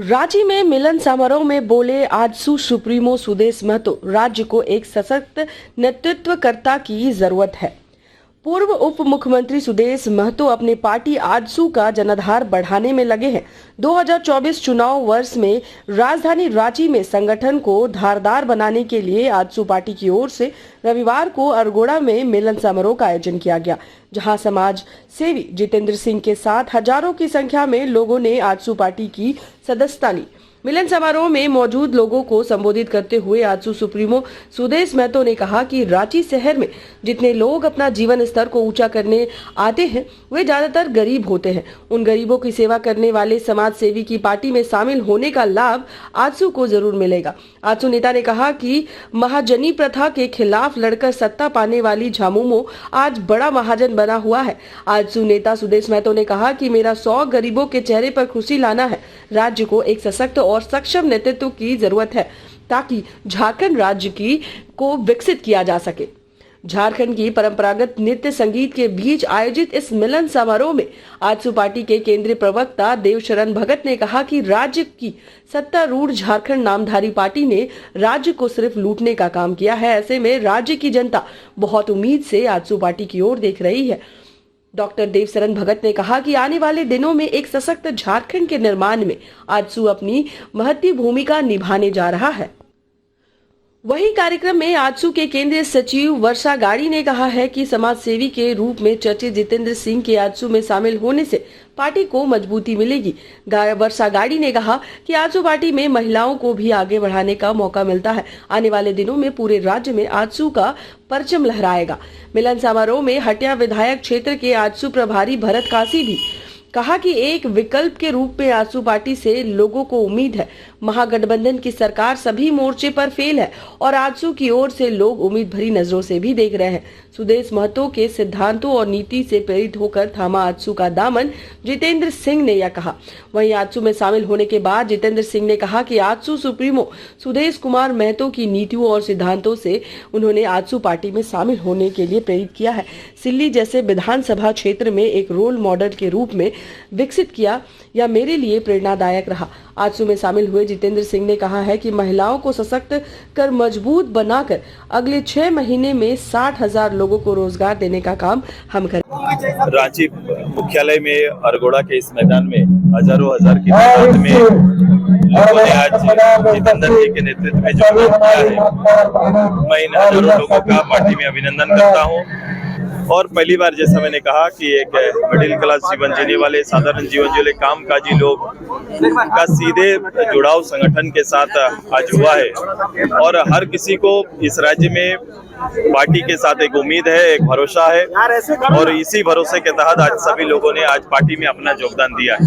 रांची में मिलन समारोह में बोले आजसू सुप्रीमो सुदेश महतो, राज्य को एक सशक्त नेतृत्वकर्ता की जरूरत है। पूर्व उप मुख्यमंत्री सुदेश महतो अपनी पार्टी आजसू का जनाधार बढ़ाने में लगे हैं। 2024 चुनाव वर्ष में राजधानी रांची में संगठन को धारदार बनाने के लिए आजसू पार्टी की ओर से रविवार को अरगोड़ा में मिलन समारोह का आयोजन किया गया, जहां समाज सेवी जितेंद्र सिंह के साथ हजारों की संख्या में लोगों ने आजसू पार्टी की सदस्यता ली। मिलन समारोह में मौजूद लोगों को संबोधित करते हुए आजसू सुप्रीमो सुदेश महतो ने कहा कि रांची शहर में जितने लोग अपना जीवन स्तर को ऊंचा करने आते हैं वे ज्यादातर गरीब होते हैं। उन गरीबों की सेवा करने वाले समाज सेवी की पार्टी में शामिल होने का लाभ आजसू को जरूर मिलेगा। आजसू नेता ने कहा कि महाजनी प्रथा के खिलाफ लड़कर सत्ता पाने वाली झामुमो आज बड़ा महाजन बना हुआ है। आजसू नेता सुदेश महतो ने कहा कि मेरा 100 गरीबों के चेहरे पर खुशी लाना है। राज्य को एक सशक्त और सक्षम नेतृत्व की जरूरत है ताकि झारखंड राज्य को विकसित किया जा सके। झारखंड की परंपरागत नृत्य संगीत के बीच आयोजित इस मिलन समारोह में आजसू पार्टी के केंद्रीय प्रवक्ता देवशरण भगत ने कहा कि राज्य की सत्तारूढ़ झारखंड नामधारी पार्टी ने राज्य को सिर्फ लूटने का काम किया है। ऐसे में राज्य की जनता बहुत उम्मीद से आजसू पार्टी की ओर देख रही है। डॉक्टर देवशरण भगत ने कहा कि आने वाले दिनों में एक सशक्त झारखंड के निर्माण में आजसू अपनी महत्वपूर्ण भूमिका निभाने जा रहा है। वहीं कार्यक्रम में आजसू के केंद्रीय सचिव वर्षा गाड़ी ने कहा है कि समाज सेवी के रूप में चर्चित जितेंद्र सिंह के आजसू में शामिल होने से पार्टी को मजबूती मिलेगी। वर्षा गाड़ी ने कहा कि आजसू पार्टी में महिलाओं को भी आगे बढ़ाने का मौका मिलता है। आने वाले दिनों में पूरे राज्य में आजसू का परचम लहराएगा। मिलन समारोह में हटिया विधायक क्षेत्र के आजसू प्रभारी भरत कासी भी कहा कि एक विकल्प के रूप में आजसू पार्टी से लोगों को उम्मीद है। महागठबंधन की सरकार सभी मोर्चे पर फेल है और आजसू की ओर से लोग उम्मीद भरी नजरों से भी देख रहे हैं। सुदेश महतो के सिद्धांतों और नीति से प्रेरित होकर थामा आजसू का दामन, जितेंद्र सिंह ने यह कहा। वहीं आजसू में शामिल होने के बाद जितेंद्र सिंह ने कहा कि आजसू सुप्रीमो सुदेश कुमार महतो की नीतियों और सिद्धांतों से उन्होंने आजसू पार्टी में शामिल होने के लिए प्रेरित किया है। सिल्ली जैसे विधानसभा क्षेत्र में एक रोल मॉडल के रूप में विकसित किया, यह मेरे लिए प्रेरणादायक रहा। आजसू में शामिल हुए जितेंद्र सिंह ने कहा है कि महिलाओं को सशक्त कर मजबूत बनाकर अगले 6 महीने में 60,000 लोगों को रोजगार देने का काम हम करेंगे। रांची मुख्यालय में अरगोड़ा के इस मैदान में हजार की तादाद में लोगों ने आज जितेंद्र जी के नेतृत्व में जो किया है, मैं इन हजारों लोगों का पार्टी में अभिनंदन करता हूँ। और पहली बार जैसा मैंने कहा कि एक मिडिल क्लास जीवन जीने वाले, साधारण जीवन जीने कामकाजी लोग का सीधे जुड़ाव संगठन के साथ आज हुआ है और हर किसी को इस राज्य में पार्टी के साथ एक उम्मीद है, एक भरोसा है और इसी भरोसे के तहत आज सभी लोगों ने आज पार्टी में अपना योगदान दिया है।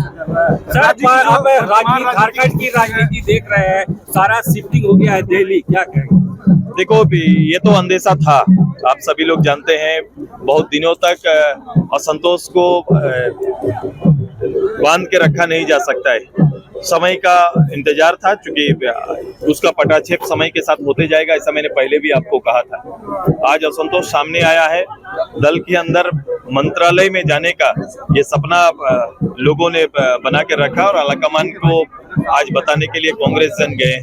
झारखंड की राजनीति देख रहे हैं, सारा शिफ्टिंग हो गया है दिल्ली, क्या कहेंगे? देखो, ये तो अंदेशा था, आप सभी लोग जानते हैं। बहुत दिनों तक असंतोष को बांध के रखा नहीं जा सकता है। समय का इंतजार था, क्योंकि उसका पटाक्षेप समय के साथ होते जाएगा, ऐसा मैंने पहले भी आपको कहा था। आज असंतोष सामने आया है। दल के अंदर मंत्रालय में जाने का ये सपना लोगों ने बना के रखा और आलाकमान को आज बताने के लिए कांग्रेस जन गए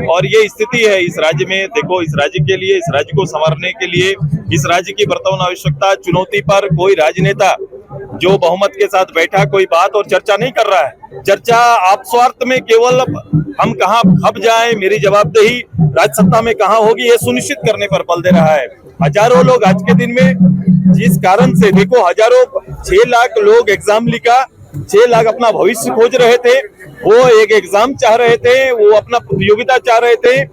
और ये स्थिति है इस राज्य में। देखो, इस राज्य के लिए, इस राज्य को संवारने के लिए, इस राज्य की वर्तमान आवश्यकता चुनौती पर कोई राजनेता जो बहुमत के साथ बैठा कोई बात और चर्चा नहीं कर रहा है। चर्चा आप स्वार्थ में केवल हम कहाँ खप जाएं, मेरी जवाबदेही राज्य सत्ता में कहाँ होगी, ये सुनिश्चित करने पर बल दे रहा है। हजारों लोग आज के दिन में जिस कारण से, देखो, हजारों 6 लाख लोग एग्जाम लिखा, 6 लाख अपना भविष्य खोज रहे थे, वो एक एग्जाम चाह रहे थे, वो अपना प्रतियोगिता चाह रहे थे।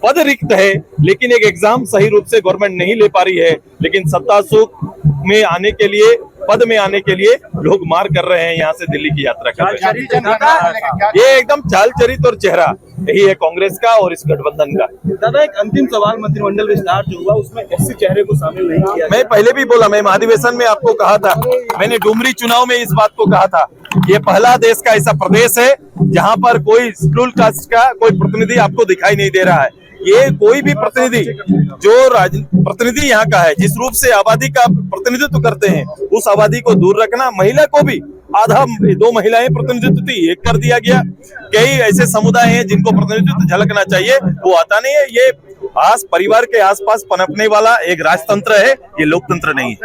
पद रिक्त है लेकिन एक एग्जाम सही रूप से गवर्नमेंट नहीं ले पा रही है। लेकिन सत्ता सुख में आने के लिए, पद में आने के लिए लोग मार कर रहे हैं, यहाँ से दिल्ली की यात्रा कर रहे हैं। ये एकदम चाल चरित और चेहरा यही है कांग्रेस का और इस गठबंधन का। दादा, एक अंतिम सवाल, मंत्रिमंडल विस्तार जो हुआ उसमें एससी चेहरे को शामिल नहीं किया। मैं पहले भी बोला, मैं महाधिवेशन में आपको कहा था, मैंने डुमरी चुनाव में इस बात को कहा था, ये पहला देश का ऐसा प्रदेश है जहाँ पर कोई शेड्यूल कास्ट का कोई प्रतिनिधि आपको दिखाई नहीं दे रहा है। ये कोई भी प्रतिनिधि जो प्रतिनिधि यहाँ का है, जिस रूप से आबादी का प्रतिनिधित्व करते हैं, उस आबादी को दूर रखना, महिला को भी आधा 2 महिलाएं प्रतिनिधित्व थी, एक कर दिया गया। कई ऐसे समुदाय हैं जिनको प्रतिनिधित्व झलकना चाहिए, वो आता नहीं है। ये आस परिवार के आसपास पनपने वाला एक राजतंत्र है, ये लोकतंत्र नहीं है।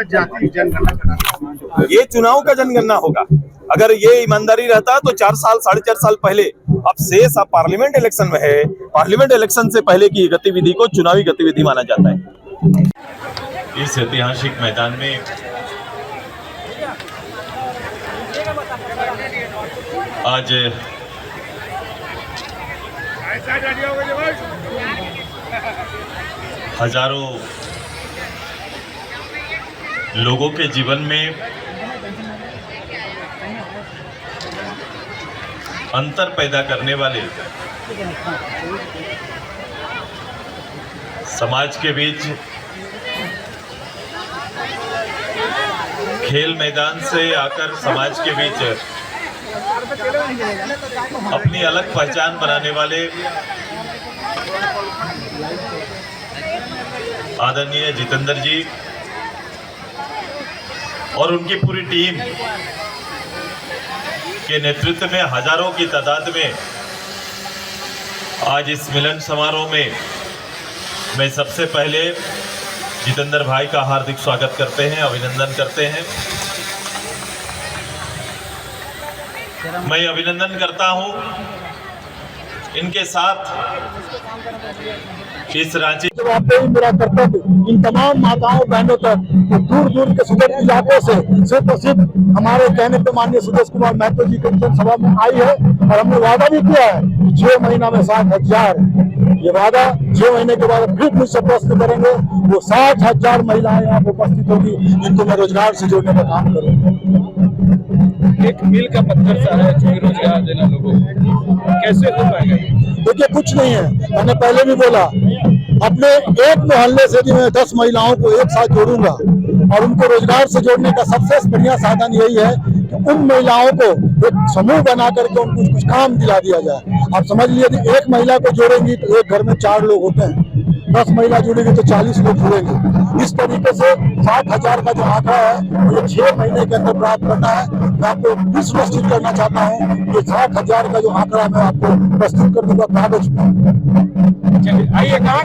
ये चुनाव का जनगणना होगा। अगर ये ईमानदारी रहता तो 4 साल 4.5 साल पहले, अब शेष आप पार्लियामेंट इलेक्शन में है, पार्लियामेंट इलेक्शन से पहले की गतिविधि को चुनावी गतिविधि माना जाता है। इस ऐतिहासिक मैदान में आज हजारों लोगों के जीवन में अंतर पैदा करने वाले, समाज के बीच खेल मैदान से आकर समाज के बीच अपनी अलग पहचान बनाने वाले आदरणीय जितेंद्र जी और उनकी पूरी टीम के नेतृत्व में हजारों की तादाद में आज इस मिलन समारोह में मैं सबसे पहले जितेंद्र भाई का हार्दिक स्वागत करते हैं, अभिनंदन करते हैं। मैं अभिनंदन करता हूं इनके साथ इस रांची मेरा कर्तव्य इन तमाम माताओं बहनों तक दूर दूर के सुदूर इलाकों से सिर्फ और सिर्फ हमारे कहने पे माननीय सुदेश कुमार महतो जी की सभा में आई है। और हमने वादा भी किया है कि 6 महीना में 60,000, ये वादा 6 महीने के बाद फिर मुझसे प्रश्न करेंगे, वो 60,000 महिलाएं यहाँ उपस्थित होगी जिनको मैं रोजगार से जोड़ने का काम करूँगा। एक मील का पत्थर सा है जो रोजगार देना लोगों को, कैसे हो पाएगा? देखिए कुछ नहीं है, मैंने पहले भी बोला, अपने एक मोहल्ले से भी मैं 10 महिलाओं को एक साथ जोड़ूंगा और उनको रोजगार से जोड़ने का सबसे बढ़िया साधन यही है कि उन महिलाओं को एक समूह बना करके उनको कुछ काम दिला दिया जाए। आप समझ लीजिए यदि एक महिला को जोड़ेंगी तो एक घर में 4 लोग होते हैं, 10 महिला जुड़ेंगी तो 40 लोग जुड़ेंगे। इस तरीके से 60,000 का जो आंकड़ा है ये 6 महीने के अंदर प्राप्त करना है। मैं आपको भी सुनिश्चित करना चाहता हूँ कि 60,000 का जो आंकड़ा मैं आपको प्रस्तुत कर दूंगा कागज पर। आइए कहाँ